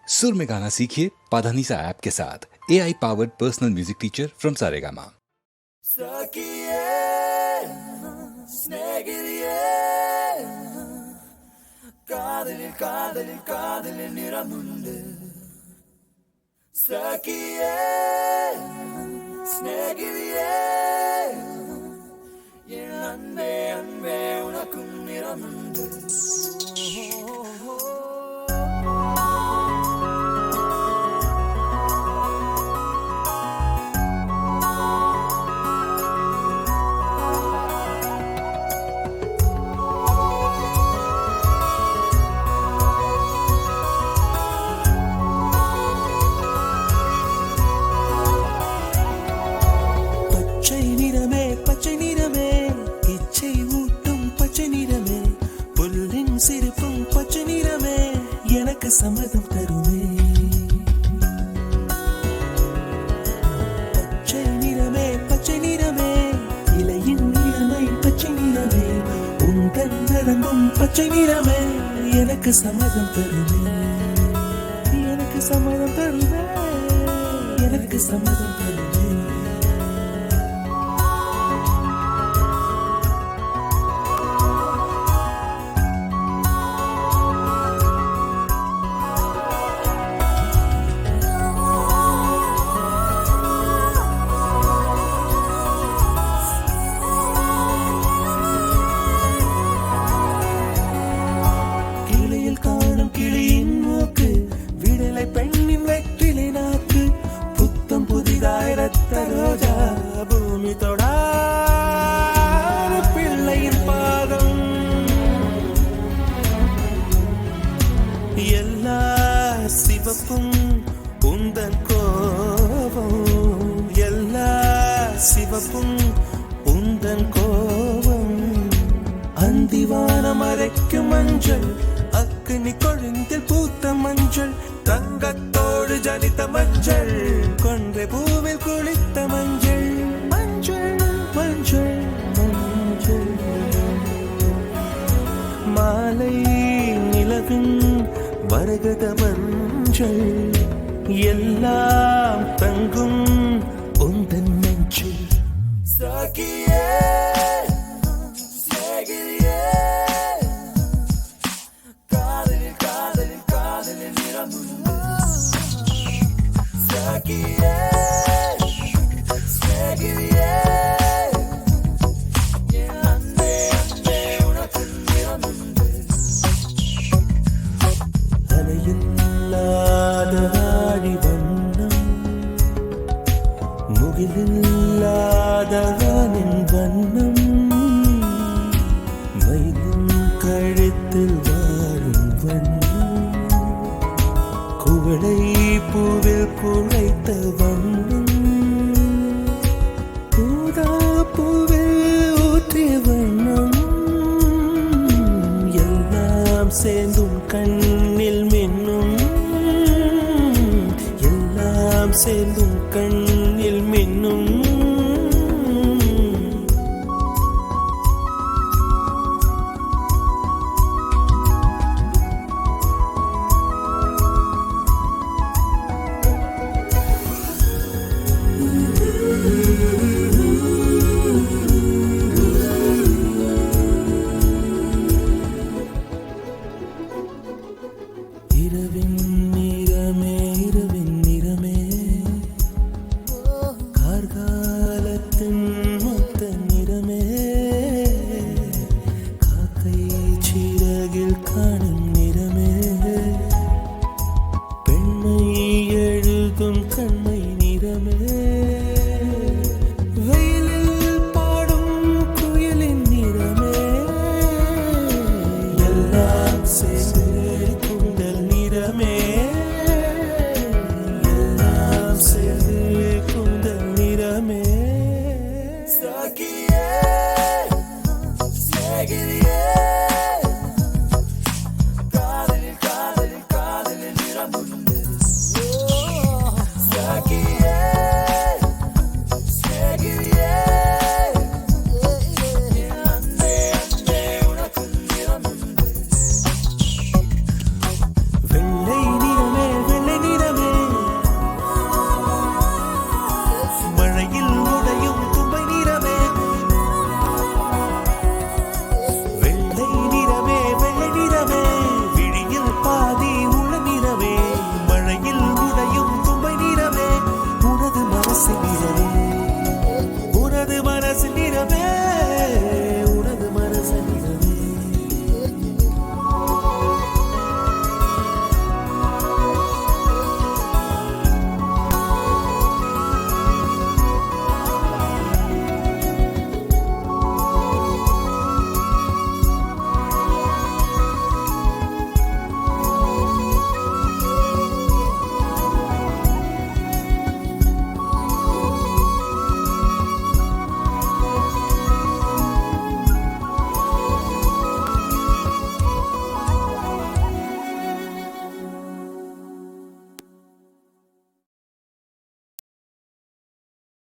सुर में गाना सीखिए पाधानीसा ऐप के साथ। AI powered personal music teacher from Saregama. காதலில் காதலில் காதலில் நிறமுண்டு சகியே ஸ்நேகிதியே என் அன்பே அன்பே உனக்கும் நிறமுண்டு சிரிப்பும் பச்சை நிறமே எனக்கு சம்மதம் தருமே பச்சை நிறமே இலையின் நிறமை பச்சை நிறமே உங்கள் நரம்பும் பச்சை நிறமே எனக்கு சம்மதம் தருமே எனக்கு சம்மதம் தருமே எனக்கு சம்மதம் தருமே ரோஜா பூமி தொடாத பிள்ளையின் பாதம் எல்லா சிவப்பும் உந்தன் கோபம் எல்லா சிவப்பும் உந்தன் கோபம் அந்திவானம் அரைக்கும் மஞ்சள் அக்னி கொழுந்தில் பூத்த மஞ்சள் தங்கத்தோடு ஜனித்த மஞ்சள் கொன்றை பூவில் குளித்த மஞ்சள் மஞ்சள் மஞ்சள் மஞ்சள் மாலை நிலவின் மரகத மஞ்சள் எல்லாம் தங்கும் உந்தன் நெஞ்சில் சகியே முகிலில்லாதவனின் வண்ணம் மயிலின் கழுத்தில் வாழும் வண்ணம் குவளை பூவில் குழைத்த வண்ணம் ஊதா பூவில் ஊற்றிய வண்ணம் எல்லாம் சேர்ந்தும் கண்ணில் மின்னும் எல்லாம் சேர்ந்தும் கண்ணில் மின்னும் இரவின் நிறமே கார்காலத்தின் மொத்த நிறமே காக்கை சிறகில் காணும் நிறமே பெண்மை எழுதும் கண்மை நிறமே வெயிலில் பாடும் குயிலின் நிறமே எல்லாம் சேர்ந்து எல்லாம் சேர்ந்து குந்தல் நிறமே சகியே ஸ்நேகிதியே காதலில் காதலில் காதலில் நிறமுண்டு